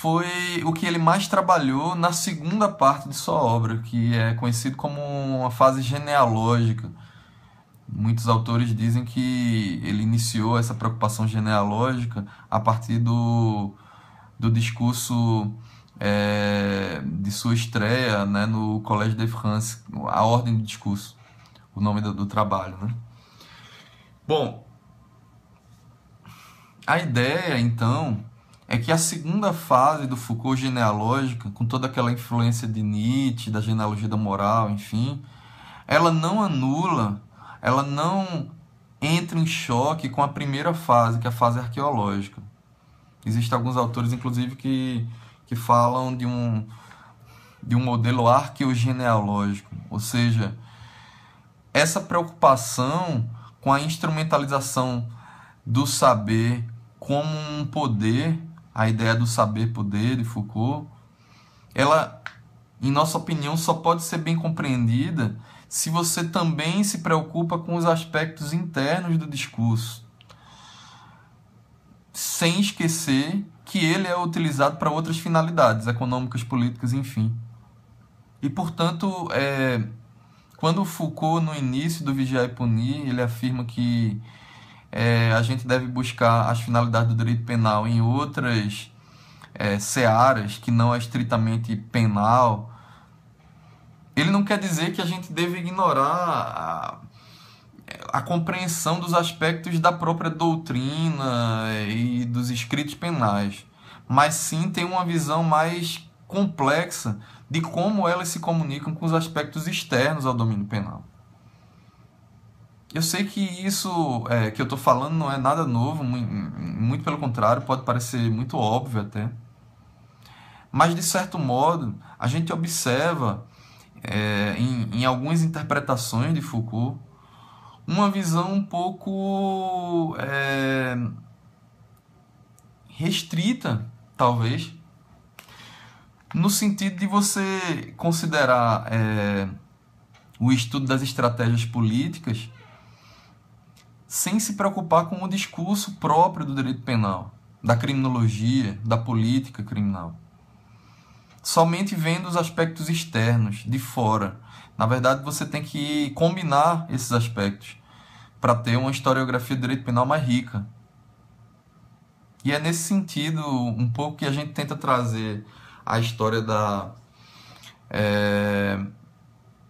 foi o que ele mais trabalhou na segunda parte de sua obra, que é conhecido como uma fase genealógica. Muitos autores dizem que ele iniciou essa preocupação genealógica a partir do discurso de sua estreia, né, no Collège de France, a ordem de discurso, o nome do trabalho, né? Bom, a ideia, então, é que a segunda fase do Foucault genealógica, com toda aquela influência de Nietzsche, da genealogia da moral, enfim, ela não anula, ela não entra em choque com a primeira fase, que é a fase arqueológica. Existem alguns autores, inclusive, que falam de um modelo arqueogenealógico, ou seja, essa preocupação com a instrumentalização do saber como um poder, a ideia do saber-poder de Foucault, ela, em nossa opinião, só pode ser bem compreendida se você também se preocupa com os aspectos internos do discurso, sem esquecer que ele é utilizado para outras finalidades econômicas, políticas, enfim. E, portanto, quando Foucault, no início do Vigiar e Punir, ele afirma que a gente deve buscar as finalidades do direito penal em outras searas, que não é estritamente penal, ele não quer dizer que a gente deve ignorar a compreensão dos aspectos da própria doutrina e dos escritos penais, mas sim tem uma visão mais complexa de como elas se comunicam com os aspectos externos ao domínio penal. Eu sei que isso que eu estou falando não é nada novo, muito pelo contrário, pode parecer muito óbvio até, mas de certo modo a gente observa em algumas interpretações de Foucault uma visão um pouco restrita, talvez, no sentido de você considerar o estudo das estratégias políticas sem se preocupar com o discurso próprio do direito penal, da criminologia, da política criminal. Somente vendo os aspectos externos, de fora. Na verdade, você tem que combinar esses aspectos para ter uma historiografia do direito penal mais rica. E é nesse sentido, um pouco, que a gente tenta trazer a história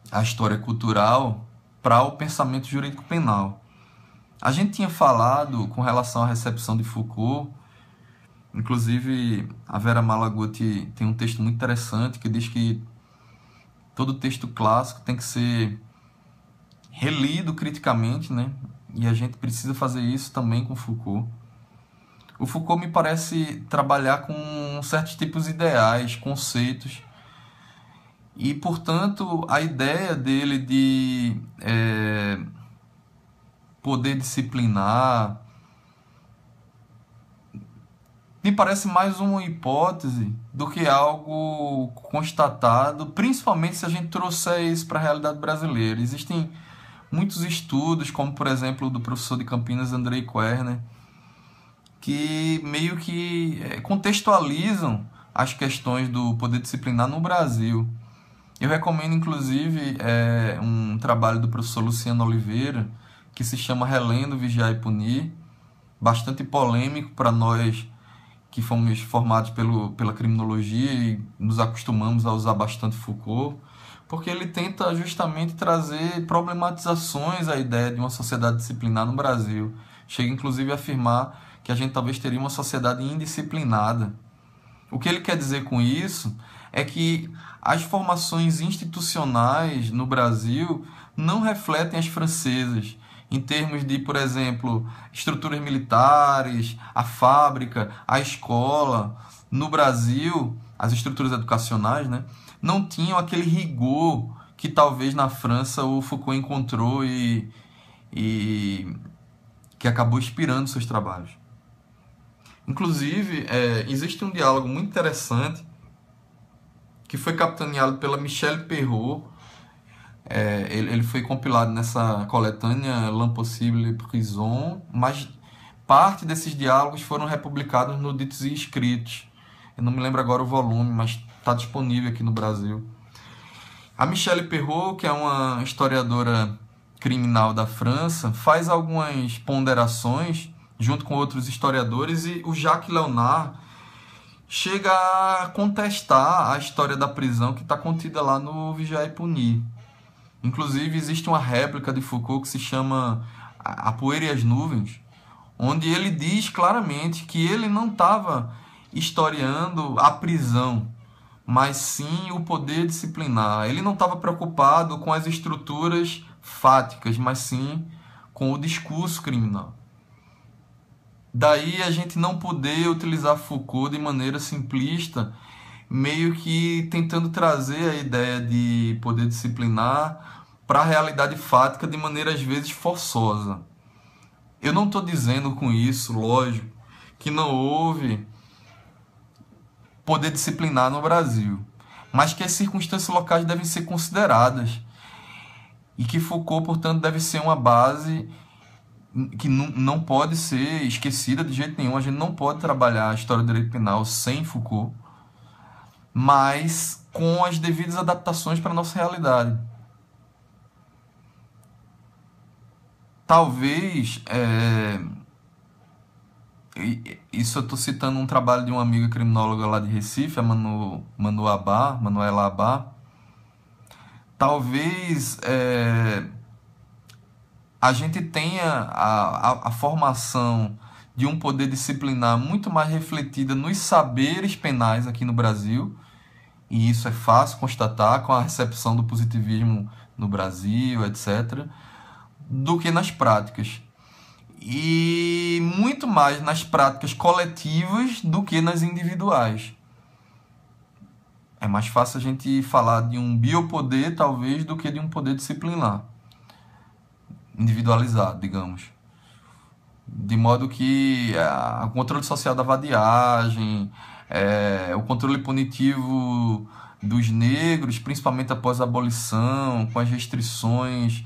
a história cultural para o pensamento jurídico penal. A gente tinha falado com relação à recepção de Foucault, inclusive a Vera Malaguti tem um texto muito interessante que diz que todo texto clássico tem que ser relido criticamente, né? E a gente precisa fazer isso também com Foucault. O Foucault me parece trabalhar com certos tipos ideais, conceitos, e, portanto, a ideia dele de poder disciplinar me parece mais uma hipótese do que algo constatado, principalmente se a gente trouxer isso para a realidade brasileira. Existem muitos estudos, como, por exemplo, o do professor de Campinas, Andrei Querner, que meio que contextualizam as questões do poder disciplinar no Brasil. Eu recomendo, inclusive, um trabalho do professor Luciano Oliveira, que se chama Relendo, Vigiar e Punir, bastante polêmico para nós que fomos formados pela criminologia e nos acostumamos a usar bastante Foucault, porque ele tenta justamente trazer problematizações à ideia de uma sociedade disciplinar no Brasil. Chega, inclusive, a afirmar que a gente talvez teria uma sociedade indisciplinada. O que ele quer dizer com isso é que as formações institucionais no Brasil não refletem as francesas, em termos de, por exemplo, estruturas militares, a fábrica, a escola. No Brasil, as estruturas educacionais, né, não tinham aquele rigor que talvez na França o Foucault encontrou e que acabou inspirando seus trabalhos. Inclusive, existe um diálogo muito interessante que foi capitaneado pela Michelle Perrault. Ele foi compilado nessa coletânea L'Impossible Prison, mas parte desses diálogos foram republicados no Ditos e Escritos, Eu não me lembro agora o volume, mas está disponível aqui no Brasil. A Michelle Perrault, que é uma historiadora criminal da França, faz algumas ponderações junto com outros historiadores, e o Jacques Léonard chega a contestar a história da prisão que está contida lá no Vigiar e Punir. Inclusive, existe uma réplica de Foucault que se chama A Poeira e as Nuvens, onde ele diz claramente que ele não estava historiando a prisão, mas sim o poder disciplinar. Ele não estava preocupado com as estruturas fáticas, mas sim com o discurso criminal. Daí a gente não poder utilizar Foucault de maneira simplista, meio que tentando trazer a ideia de poder disciplinar para a realidade fática de maneira às vezes forçosa. Eu não estou dizendo com isso, lógico, que não houve poder disciplinar no Brasil, mas que as circunstâncias locais devem ser consideradas e que Foucault, portanto, deve ser uma base que não pode ser esquecida de jeito nenhum. A gente não pode trabalhar a história do direito penal sem Foucault, mas com as devidas adaptações para a nossa realidade. Talvez, isso eu estou citando um trabalho de uma amiga criminóloga lá de Recife, a Manuela Abá. Talvez a gente tenha a formação de um poder disciplinar muito mais refletida nos saberes penais aqui no Brasil, e isso é fácil constatar com a recepção do positivismo no Brasil, etc., do que nas práticas. E muito mais nas práticas coletivas do que nas individuais. É mais fácil a gente falar de um biopoder, talvez, do que de um poder disciplinar, individualizado, digamos. De modo que o controle social da vadiagem, o controle punitivo dos negros, principalmente após a abolição, com as restrições,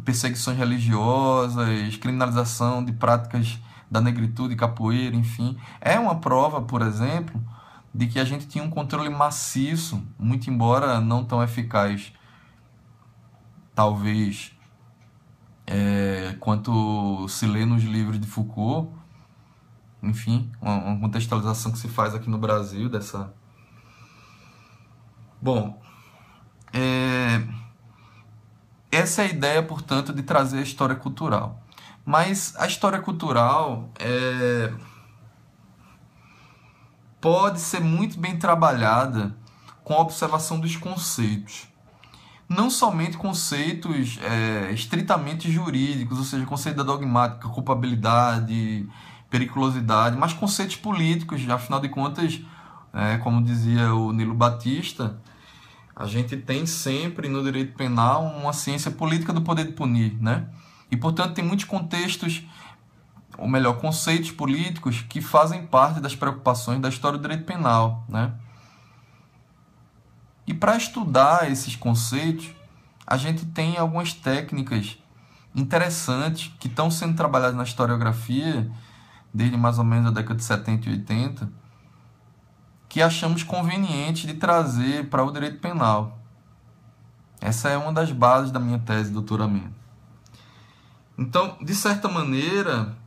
perseguições religiosas, criminalização de práticas da negritude, capoeira, enfim. É uma prova, por exemplo, de que a gente tinha um controle maciço, muito embora não tão eficaz, talvez, quanto se lê nos livros de Foucault. Enfim, uma contextualização que se faz aqui no Brasil dessa... Bom, essa é a ideia, portanto, de trazer a história cultural. Mas a história cultural pode ser muito bem trabalhada com a observação dos conceitos. Não somente conceitos estritamente jurídicos, ou seja, conceito da dogmática, culpabilidade, periculosidade, mas conceitos políticos. Afinal de contas, como dizia o Nilo Batista, a gente tem sempre no direito penal uma ciência política do poder de punir, né? E, portanto, tem muitos contextos, ou melhor, conceitos políticos que fazem parte das preocupações da história do direito penal, né? E para estudar esses conceitos, a gente tem algumas técnicas interessantes que estão sendo trabalhadas na historiografia desde mais ou menos a década de 70 e 80, que achamos conveniente de trazer para o direito penal. Essa é uma das bases da minha tese de doutoramento. Então, de certa maneira,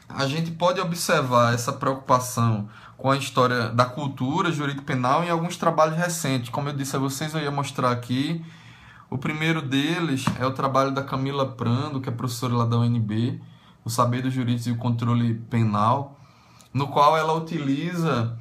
a gente pode observar essa preocupação com a história da cultura jurídica penal em alguns trabalhos recentes. Como eu disse a vocês, eu ia mostrar aqui. O primeiro deles é o trabalho da Camila Prando, que é professora lá da UNB, O Saber dos Jurídicos e o Controle Penal, no qual ela utiliza